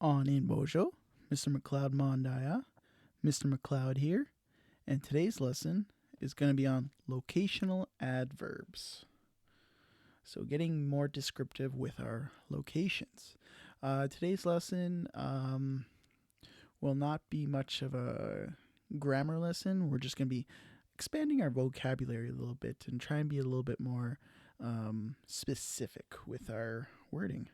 On in Bojo, Mr. McLeod Mondaya, Mr. McLeod here, and today's lesson is going to be on locational adverbs. So, getting more descriptive with our locations. Today's lesson will not be much of a grammar lesson. We're just going to be expanding our vocabulary a little bit and try and be a little bit more specific with our wording.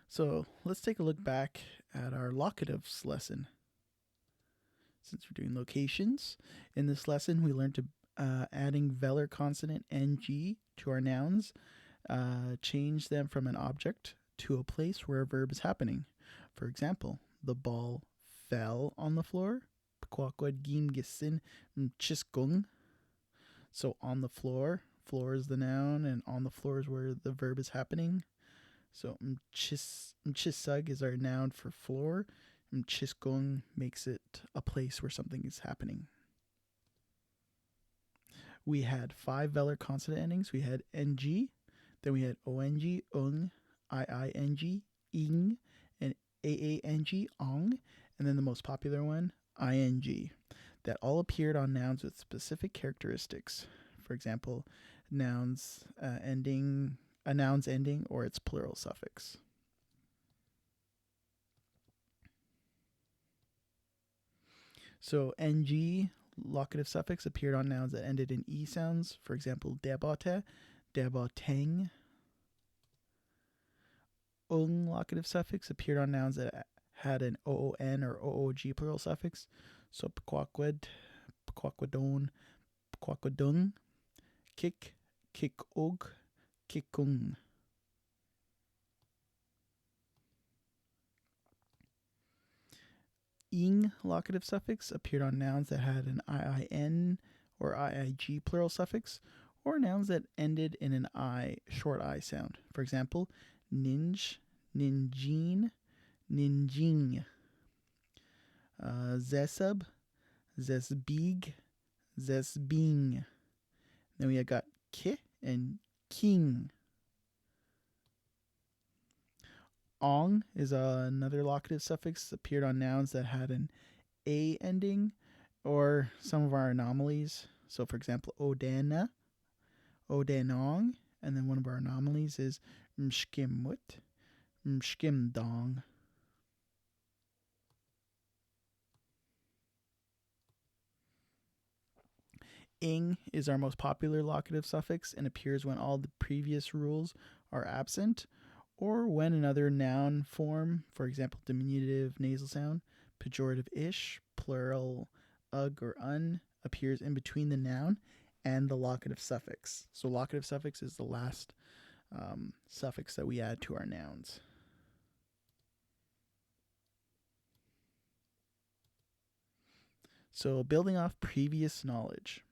So let's take a look back at our locatives lesson. Since we're doing locations, in this lesson we learned to adding velar consonant ng to our nouns, change them from an object to a place where a verb is happening. For example, the ball fell on the floor. So on the floor is the noun, and on the floor is where the verb is happening. So mchisug is our noun for floor. Mchisgung makes it a place where something is happening. We had 5 velar consonant endings. We had ng, then we had ong, ung, iing, ing, and aang, ong, and then the most popular one, ing, that all appeared on nouns with specific characteristics. For example, a noun's ending or its plural suffix. So ng, locative suffix, appeared on nouns that ended in e sounds. For example, debote, deboteng. Ung, locative suffix, appeared on nouns that had an oon or oog plural suffix. So pquaqued, pquaquadon, pquaquadung. Kik, kikog, kikung. Ing, locative suffix, appeared on nouns that had an iin or iig plural suffix, or nouns that ended in an I, short I sound. For example, ninj, ninjin, ninjing. Zesub, zesbig, zesbing. Then we got ki and king. Ong is another locative suffix, appeared on nouns that had an a ending, or some of our anomalies. So for example, odana, odanong, and then one of our anomalies is mshkimut, mshkimdong. Ing is our most popular locative suffix and appears when all the previous rules are absent, or when another noun form, for example, diminutive nasal sound, pejorative ish, plural ug or un, appears in between the noun and the locative suffix. So locative suffix is the last suffix that we add to our nouns. So building off previous knowledge.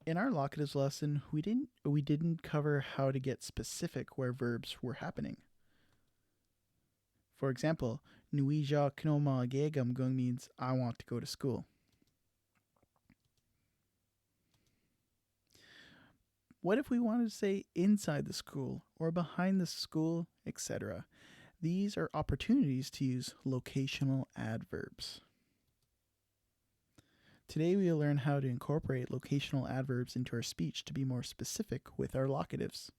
In our locatives lesson, we didn't cover how to get specific where verbs were happening. For example, nuija knoma gegam means I want to go to school. What if we wanted to say inside the school or behind the school, etc.? These are opportunities to use locational adverbs. Today we will learn how to incorporate locational adverbs into our speech to be more specific with our locatives.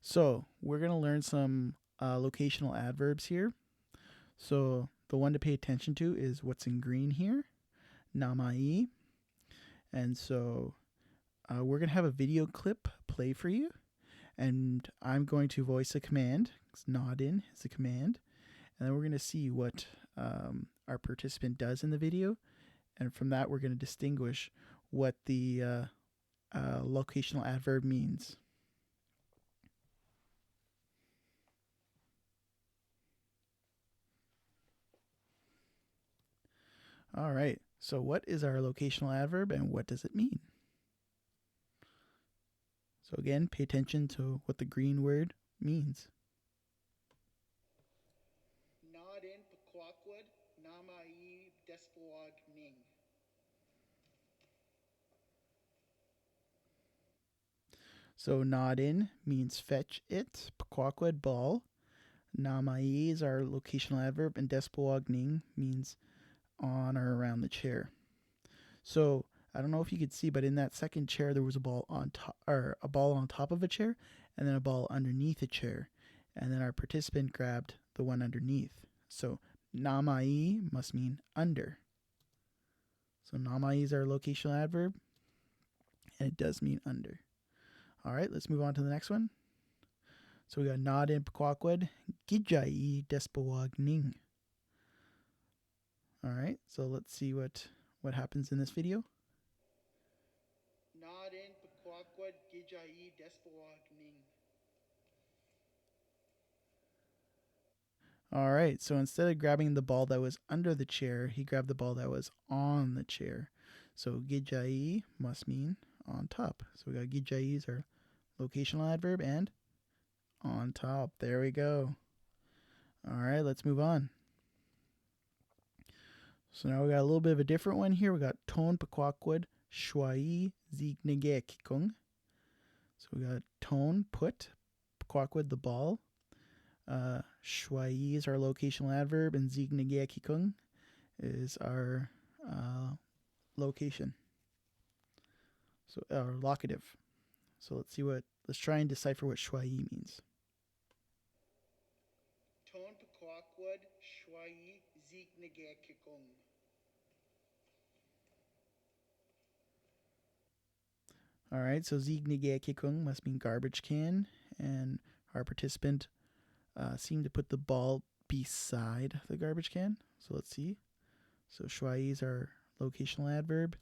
So we're going to learn some locational adverbs here. So the one to pay attention to is what's in green here, namai. And so we're going to have a video clip play for you. And I'm going to voice a command. Nod in is a command. And then we're going to see what our participant does in the video. And from that, we're going to distinguish what the locational adverb means. All right, so what is our locational adverb and what does it mean? So again, pay attention to what the green word means. Nadin Pequaquid Namai Despawag Ning. So nod in means fetch it. Pequawqued, ball. Namai is our locational adverb, and despawagning means on or around the chair. So I don't know if you could see, but in that second chair there was a ball on top, or a ball on top of a chair, and then a ball underneath a chair, and then our participant grabbed the one underneath. So namai must mean under. So namai is our locational adverb, and it does mean under. All right, let's move on to the next one. So we got nod in Pequawqued, Binjai despawagning. All right, so let's see what happens in this video. Nod in Pequawqued Binjai despawagning. All right, so instead of grabbing the ball that was under the chair, he grabbed the ball that was on the chair. So Binjai must mean on top. So we got Binjai is our locational adverb, and on top. There we go. All right, let's move on. So now we got a little bit of a different one here. We got tone Pequawqued Shwai Zignegekikung. So we got tone, put, Pequawqued, the ball. Shwai is our locational adverb, and Zignegekikung is our location. So our locative. So let's try and decipher what Shwai means. Ton Pequawqued Shwai Zignegekikung. All right, so Zignegekikung must mean garbage can, and our participant seemed to put the ball beside the garbage can. So let's see. So Shwai is our locational adverb,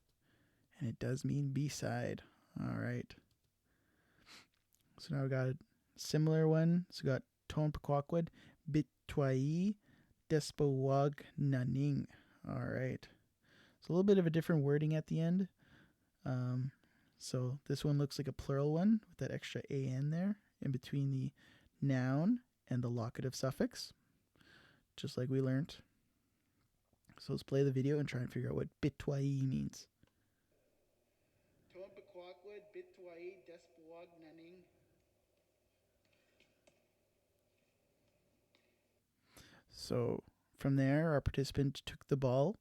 and it does mean beside. All right. So now we got a similar one. So we got Ton Pequawqued Bitwai Despawag Naning. All right. So a little bit of a different wording at the end. So this one looks like a plural one with that extra an there in between the noun and the locative suffix, just like we learned. So let's play the video and try and figure out what bitwai means. Ton Pequawqued Bitwai Despawag Naning. So from there, our participant took the ball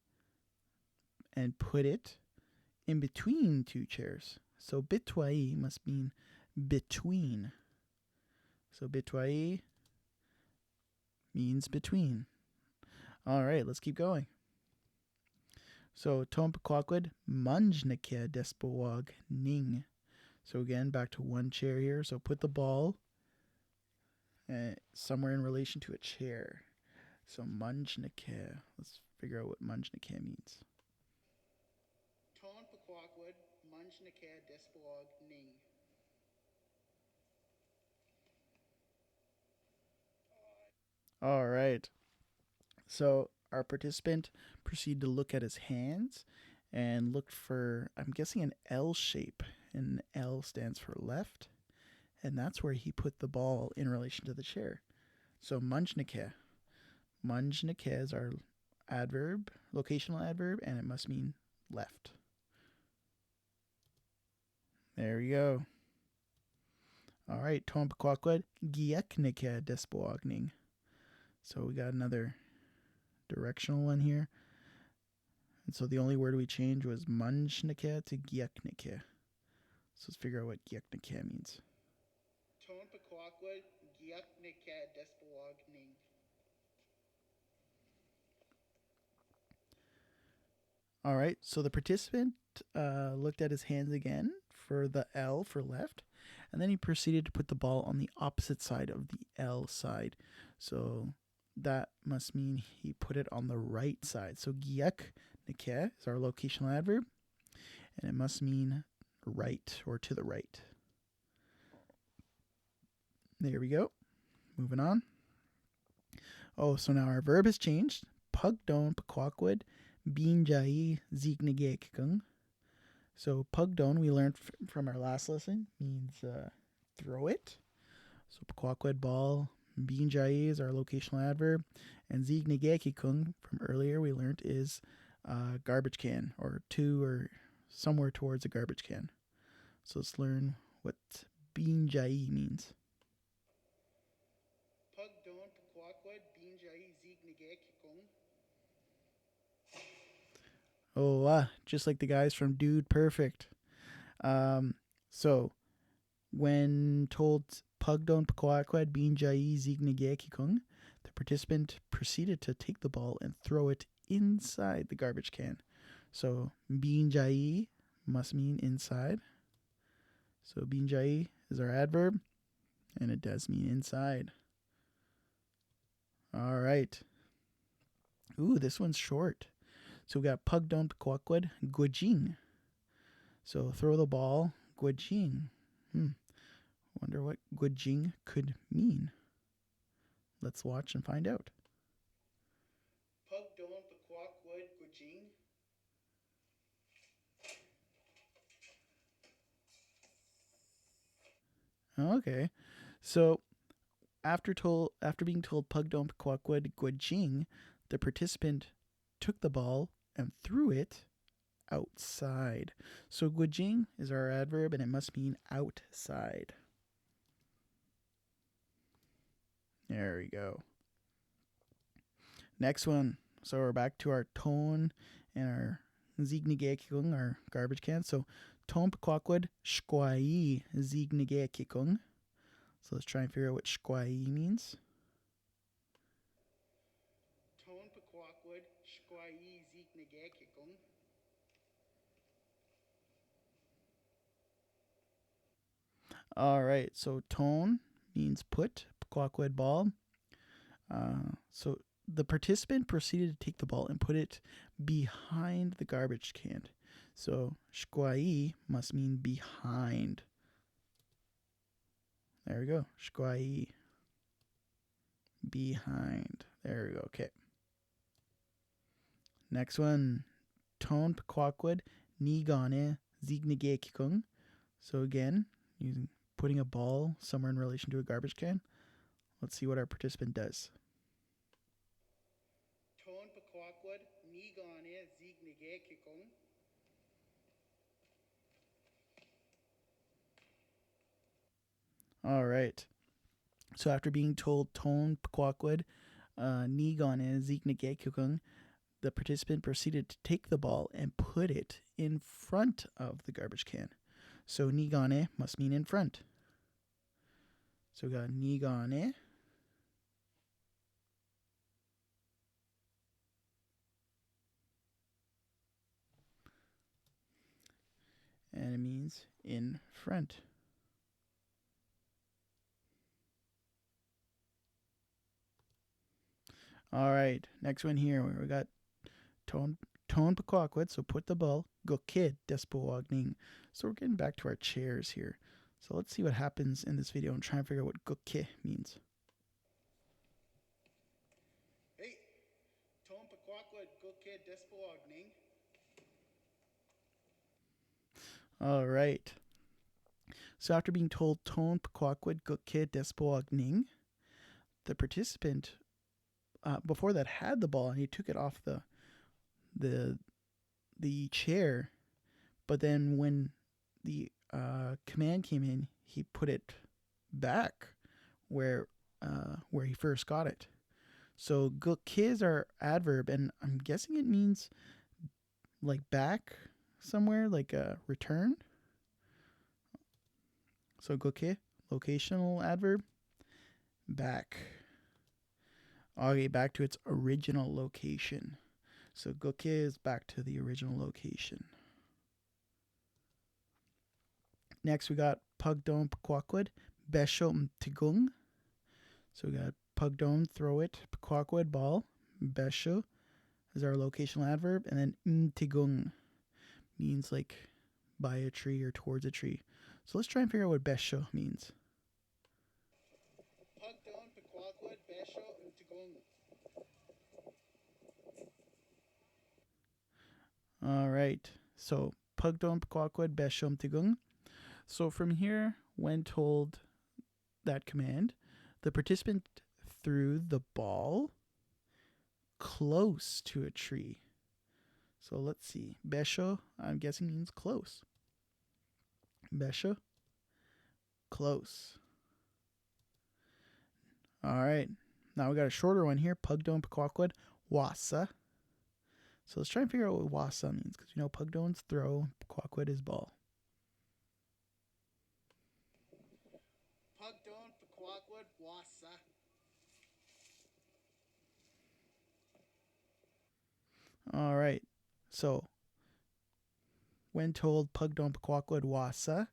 and put it in between two chairs. So bitwai must mean between. So bitwai means between. All right, let's keep going. So Ton Pequawqued Manjnake Despawag Ning. So again, back to one chair here. So put the ball somewhere in relation to a chair. So Manjnake. Let's figure out what Manjnake means. Ton Pequawqued Manjnake Despawag Ning. All right. So our participant proceeded to look at his hands and looked for, I'm guessing, an L shape. And L stands for left. And that's where he put the ball in relation to the chair. So Manjnake. Manjnake is our adverb, locational adverb, and it must mean left. There we go. All right, Ton Pequawqued Gieknike Despawagning. So we got another directional one here. And so the only word we changed was Manjnike to Gieknike. So let's figure out what Gieknike means. Ton Pequawqued Gieknike Despawag Ning. All right, so the participant looked at his hands again for the L for left, and then he proceeded to put the ball on the opposite side of the L side. So that must mean he put it on the right side. So gieknike is our locational adverb, and it must mean right or to the right. There we go. Moving on. Oh, so now our verb has changed. Pugdon Pequawqued Binjai Zignegekikung. So pugdon, we learned from our last lesson, means throw it. So Pequawqued, ball. Binjai is our locational adverb. And Zignegekikung from earlier we learned is garbage can, or to or somewhere towards a garbage can. So let's learn what Binjai means. Pugdon Pequawquod Binjai Zignagakikung. Oh, just like the guys from Dude Perfect. So when told Pugdon Pequawquod Binjai Zignagakikung, the participant proceeded to take the ball and throw it inside the garbage can. So Binjai must mean inside. So Binjai is our adverb, and it does mean inside. All right. Ooh, this one's short. So we got Pugdon Pequawquod Guajing. So throw the ball, Guajing. Wonder what Guajing could mean. Let's watch and find out. Pugdon Pequawquod Gujing. Okay. So after being told Pugdon Pequawquod Guajing, the participant took the ball and threw it outside. So Guajing is our adverb, and it must mean outside. There we go. Next one. So we're back to our tone and our zignigekikung, our garbage can. So tone pequawquod shkwai zignigekikung. So let's try and figure out what shkwai means. Ton Pequawquod Shkwai Zignagakikung. All right. So tone means put, pequawquod ball. So the participant proceeded to take the ball and put it behind the garbage can. So shkwai must mean behind. There we go. Shkwai. Behind. There we go. Okay. Next one. Ton pequawquod nigane zignigekikung. So again, putting a ball somewhere in relation to a garbage can. Let's see what our participant does. Ton Pequawquod Nigane Zignagakikung. All right. So after being told ton pequawquod nigane zignigekikung, the participant proceeded to take the ball and put it in front of the garbage can. So nigane must mean in front. So we got nigane. And it means in front. All right, next one here. We got tone pequawquod, so put the ball, go kid, despoagning. So we're getting back to our chairs here. So let's see what happens in this video and try and figure out what go ki means. Hey, Ton Pequawquod Gukid Despoagning. All right. So after being told tone pequawquod go kid despoagning, the participant before that had the ball and he took it off the chair, but then when the command came in, he put it back where he first got it. So gukki is our adverb, and I'm guessing it means like back somewhere, like a return. So gukki, locational adverb, back. Okay, back to its original location. So gukki is back to the original location. Next, we got pugdon pequawquod besho mtigung. So we got pugdon, throw it, pequawquod, ball, besho is our locational adverb, and then mtigung means like by a tree or towards a tree. So let's try and figure out what besho means. Pugdon Pequawquod Besho Mtigung. All right. So pugdon pequawquod besho mtigung. So from here, when told that command, the participant threw the ball close to a tree. So let's see. Besho, I'm guessing means close. Besho, close. All right. Now we got a shorter one here. Pugdon Pequawquod Wassa. So let's try and figure out what Wassa means, because we know Pugdon's throw, Pequawquod is ball. Pugdon Pequawquod Wassa. All right. So when told Pugdon Pequawquod Wassa,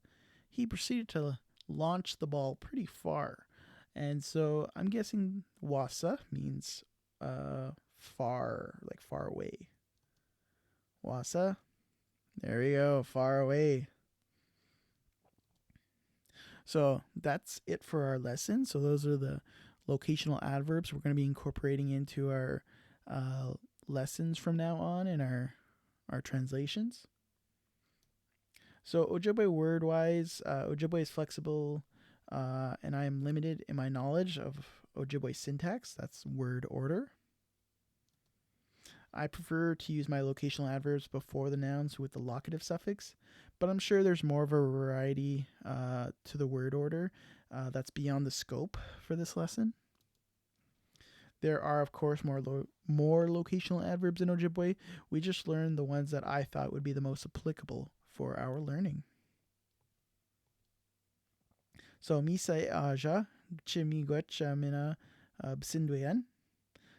he proceeded to launch the ball pretty far. And so I'm guessing Wassa means far, like far away. Wassa. There we go, far away. So that's it for our lesson. So those are the locational adverbs we're going to be incorporating into our lessons from now on in our translations. So Ojibwe word-wise, Ojibwe is flexible, and I am limited in my knowledge of Ojibwe syntax. That's word order. I prefer to use my locational adverbs before the nouns with the locative suffix, but I'm sure there's more of a variety to the word order that's beyond the scope for this lesson. There are, of course, more locational adverbs in Ojibwe. We just learned the ones that I thought would be the most applicable for our learning. So, misai aja, chimigwet mina bsindwayan.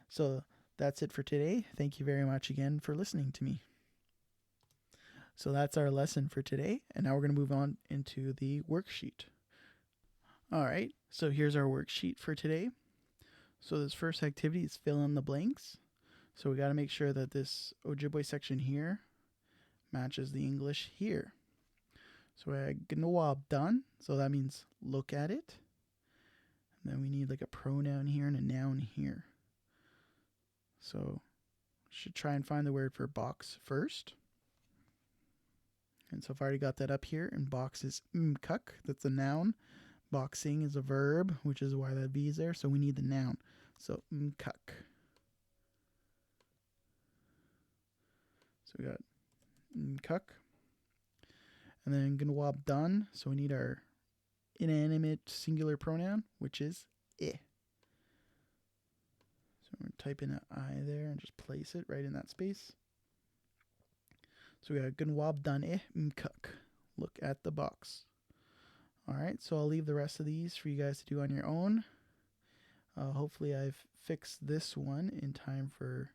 So, that's it for today. Thank you very much again for listening to me. So that's our lesson for today. And now we're going to move on into the worksheet. All right. So here's our worksheet for today. So this first activity is fill in the blanks. So we got to make sure that this Ojibwe section here matches the English here. So we're done. So that means look at it. And then we need like a pronoun here and a noun here. So should try and find the word for box first. And so I've already got that up here. And box is mkuk. That's a noun. Boxing is a verb, which is why that V is there. So we need the noun. So mkuk. So we got mkuk. And then gnwab done. So we need our inanimate singular pronoun, which is I. So we're going to type in an I there and just place it right in that space. So we got gunwab done mkuk. Look at the box. All right, so I'll leave the rest of these for you guys to do on your own. Hopefully I've fixed this one in time for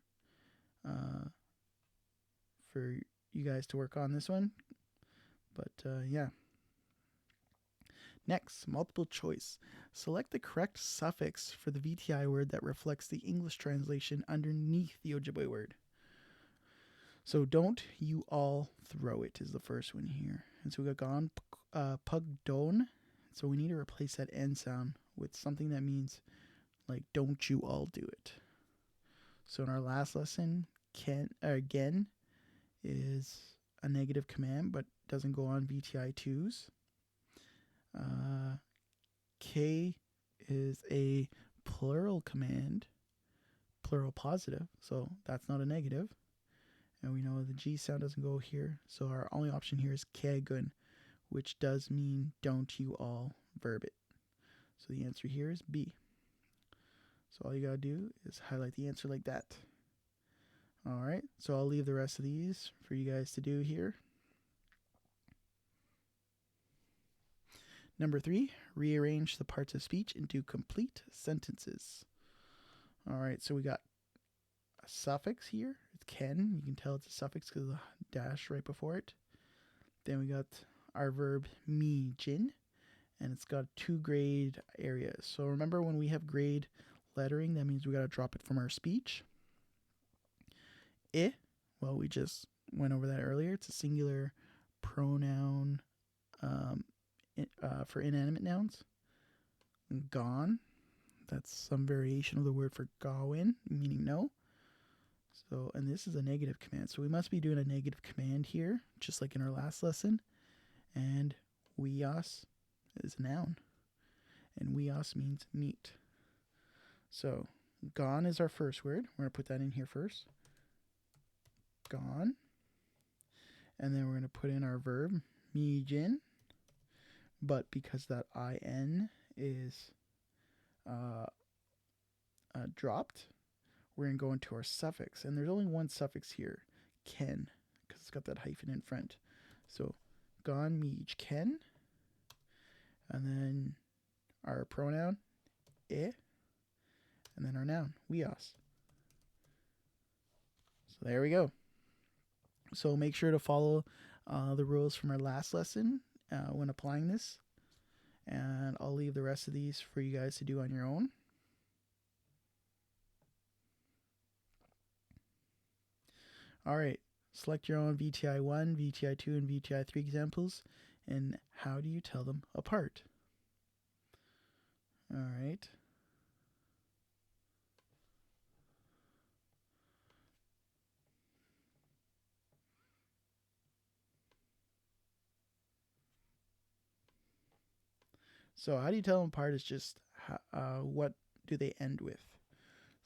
you guys to work on this one. But yeah. Next, multiple choice. Select the correct suffix for the VTI word that reflects the English translation underneath the Ojibwe word. So don't you all throw it is the first one here. And so we got gone pugdon. So we need to replace that N sound with something that means like don't you all do it. So in our last lesson, again is a negative command but doesn't go on VTI 2s. K is a plural command, plural positive, so that's not a negative. And we know the G sound doesn't go here, so our only option here is kegun, which does mean don't you all verb it. So the answer here is B. So all you gotta do is highlight the answer like that. All right, so I'll leave the rest of these for you guys to do here. Number 3, rearrange the parts of speech into complete sentences. All right, so we got a suffix here. It's ken. You can tell it's a suffix because of the dash right before it. Then we got our verb mi jin, and it's got 2 grade areas. So remember when we have grade lettering, that means we got to drop it from our speech. I, well, we just went over that earlier. It's a singular pronoun for inanimate nouns. Gone, that's some variation of the word for gawin, meaning no. So, and this is a negative command. So we must be doing a negative command here, just like in our last lesson. And weos is a noun. And weos means meat. So gone is our first word. We're going to put that in here first. Gone. And then we're going to put in our verb, mijin, but because that IN is dropped, we're going to go into our suffix. And there's only one suffix here, ken, because it's got that hyphen in front. So, gan mij ken. And then our pronoun, e. And then our noun, weos. So there we go. So make sure to follow the rules from our last lesson when applying this. And I'll leave the rest of these for you guys to do on your own. All right, select your own VTI 1, VTI 2, and VTI 3 examples, and how do you tell them apart? All right. So how do you tell them apart is just what do they end with.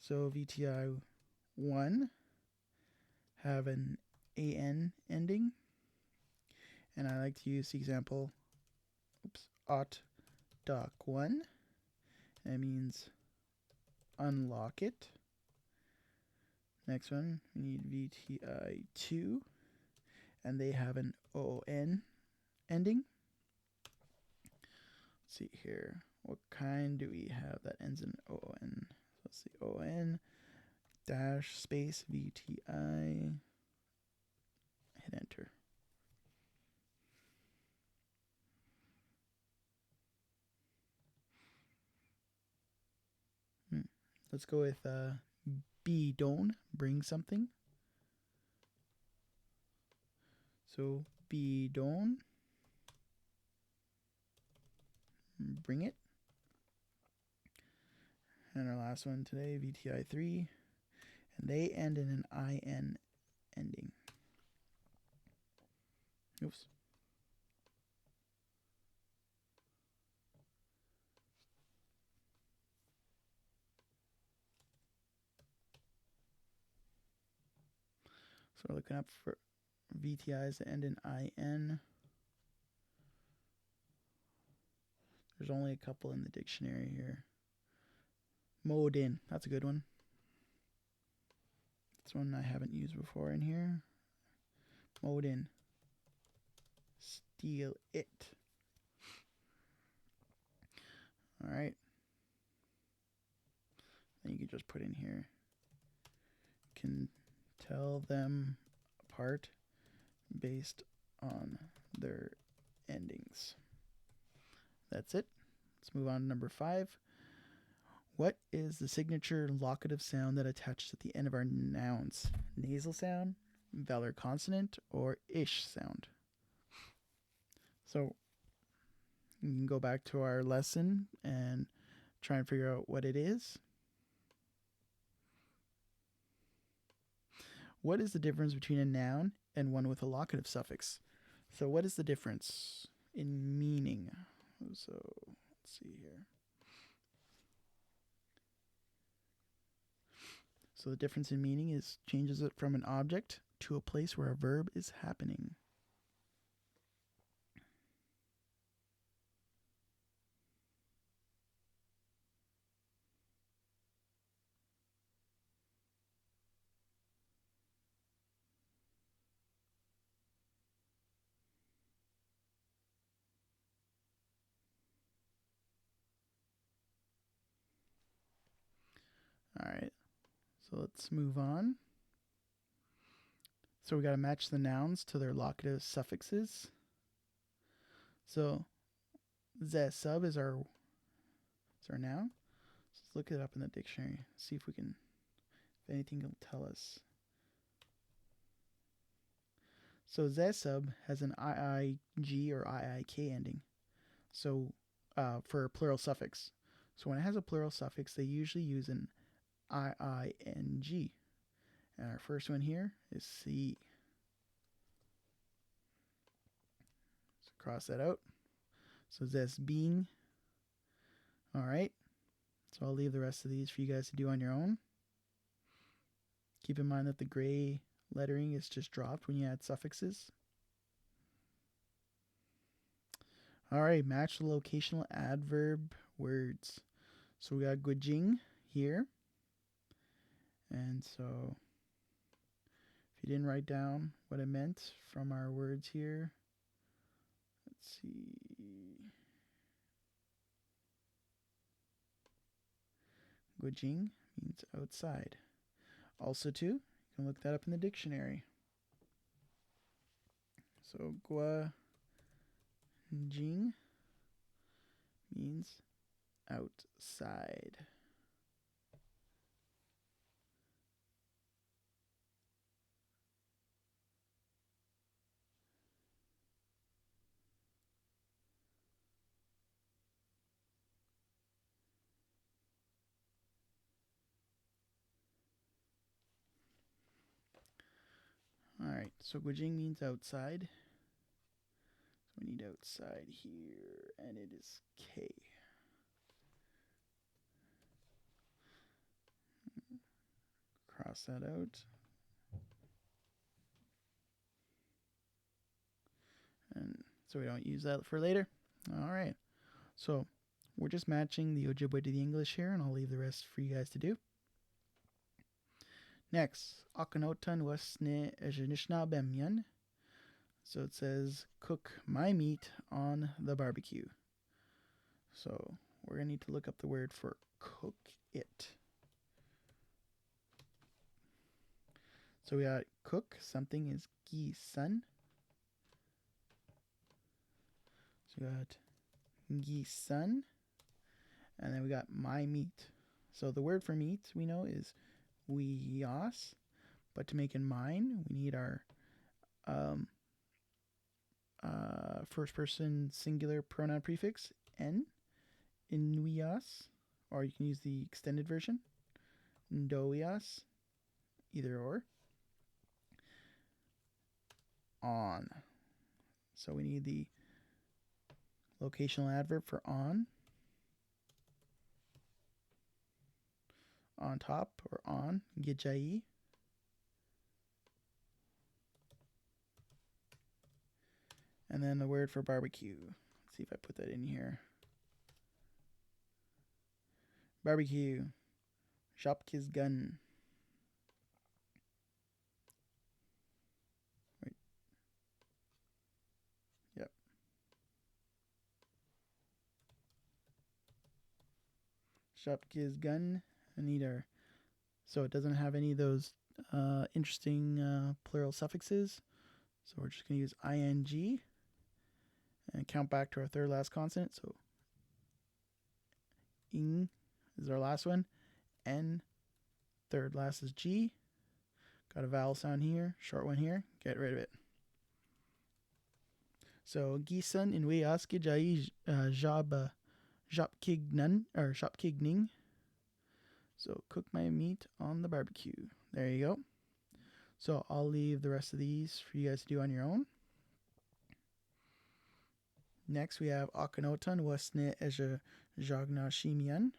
So VTI 1 have an AN ending. And I like to use the example, ot doc 1. That means unlock it. Next one, we need VTI 2. And they have an ON ending. Let's see here. What kind do we have that ends in ON? So let's see, ON dash space VTI. Hit enter. Let's go with be don, bring something. So be don, bring it. And our last one today, VTI 3, and they end in an IN ending. Oops. So we're looking up for VTIs that end in IN. There's only a couple in the dictionary here. Modin, that's a good one. That's one I haven't used before in here. Modin. Steal it. Alright. Then you can just put in here. Can tell them apart based on their endings. That's it. Let's move on to number 5. What is the signature locative sound that attaches at the end of our nouns? Nasal sound, velar consonant, or ish sound? So you can go back to our lesson and try and figure out what it is. What is the difference between a noun and one with a locative suffix? So what is the difference in meaning? So let's see here. So the difference in meaning is changes it from an object to a place where a verb is happening. All right, so let's move on. So we got to match the nouns to their locative suffixes. So the sub is our noun. So let's look it up in the dictionary. See if we can, if anything will tell us. So the sub has an IIG or IIK ending. So for a plural suffix. So when it has a plural suffix, they usually use an IING. And our first one here is C. So cross that out. So this being. All right. So I'll leave the rest of these for you guys to do on your own. Keep in mind that the gray lettering is just dropped when you add suffixes. All right, match the locational adverb words. So we got gujing here. And so if you didn't write down what it meant from our words here, let's see. Gujing means outside. Also too, you can look that up in the dictionary. So gua jing means outside. All right, so gujing means outside. So we need outside here, and it is K. Cross that out. And so we don't use that for later. All right. So we're just matching the Ojibwe to the English here, and I'll leave the rest for you guys to do. Next, Akhenaten Wasne Nishnaabemwin. So it says, cook my meat on the barbecue. So we're going to need to look up the word for cook it. So we got cook something is gisan. So we got gisan. And then we got my meat. So the word for meat we know is wiyas. But to make it mine, we need our first person singular pronoun prefix n in wiyas. Or you can use the extended version. Ndowias. Either or. On. So we need the locational adverb for on top or on, Binjai. And then the word for barbecue. Let's see if I put that in here. Barbecue. Shopkiz gun. Wait. Yep. Shopkiz gun. I need our. So it doesn't have any of those interesting plural suffixes. So we're just going to use ing and count back to our third last consonant. So ing is our last one. N, third last is G. Got a vowel sound here, short one here. Get rid of it. So gisan in weaski jai jopkignan or shopkigning. So cook my meat on the barbecue. There you go. So I'll leave the rest of these for you guys to do on your own. Next we have Akhenaten Wasne Eja Jagna Shimian.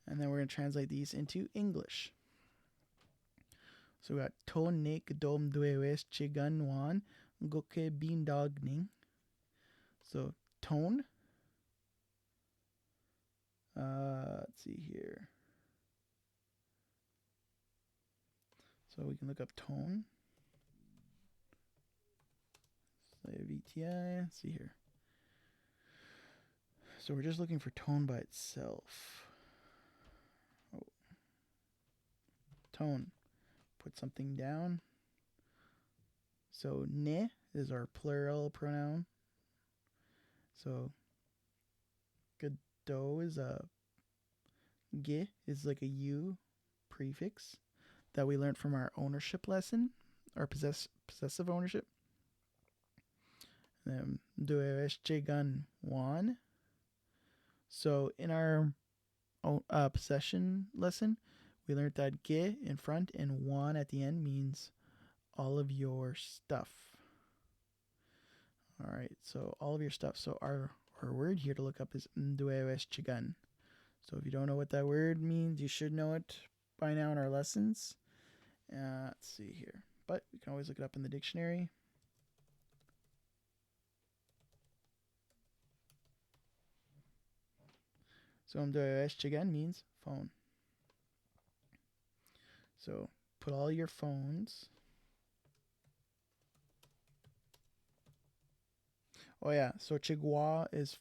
And then we're going to translate these into English. So we got Ton Nek Dom Dwewes Chigan Wan Goke Bean Dogning. So tone. Let's see here. So we can look up tone. VTI. Let's see here. So we're just looking for tone by itself. Oh. Tone. Put something down. So ne is our plural pronoun. So gado is a ge is like a u prefix that we learned from our ownership lesson, our possessive ownership. Then duevesh wan. So in our possession lesson, we learned that ge in front and wan at the end means all of your stuff. All right, so all of your stuff. So our word here to look up is duevesh chigan. So if you don't know what that word means, you should know it by now in our lessons. Let's see here. but you can always look it up in the dictionary. So again means phone. So put all your phones. Oh yeah, so Chigwa is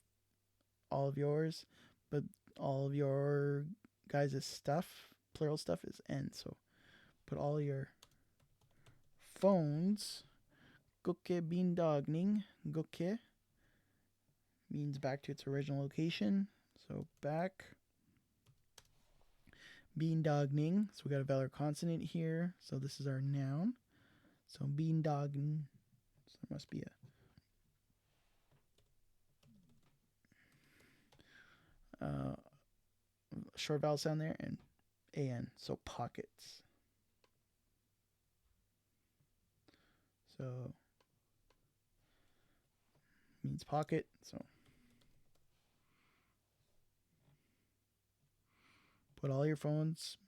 all of yours, but all of your guys' stuff, plural stuff, is N. So put all your phones. Goke bindagning. Goke means back to its original location. So back. Beandogning. So we got a vowel consonant here. So this is our noun. So beandogning. So there must be a short vowel sound there and an. So pockets. So means pocket. So put all your phones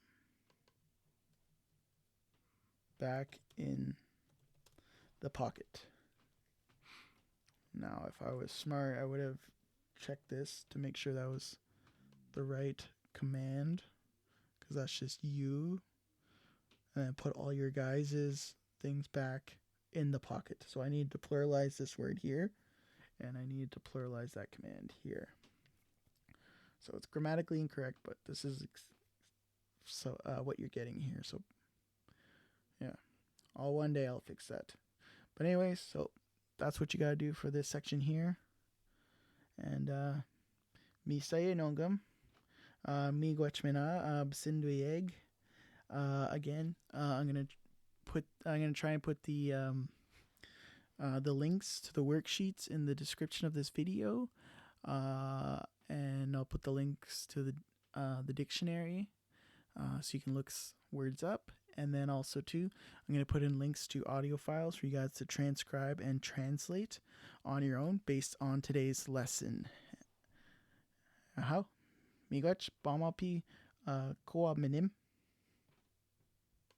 back in the pocket. Now, if I was smart, I would have checked this to make sure that was the right command, because that's just you. And then put all your guys' things back in the pocket. So I need to pluralize this word here, and I need to pluralize that command here. So it's grammatically incorrect, but this is what you're getting here. So yeah, all one day I'll fix that. But anyways, so that's what you gotta do for this section here. And mi saye nongam, mi gwachmina bsinduyeg. Again, I'm gonna try and put the links to the worksheets in the description of this video, and I'll put the links to the dictionary, so you can look words up. And then also too, I'm going to put in links to audio files for you guys to transcribe and translate on your own based on today's lesson. How? Miigwech bamapi koa minim.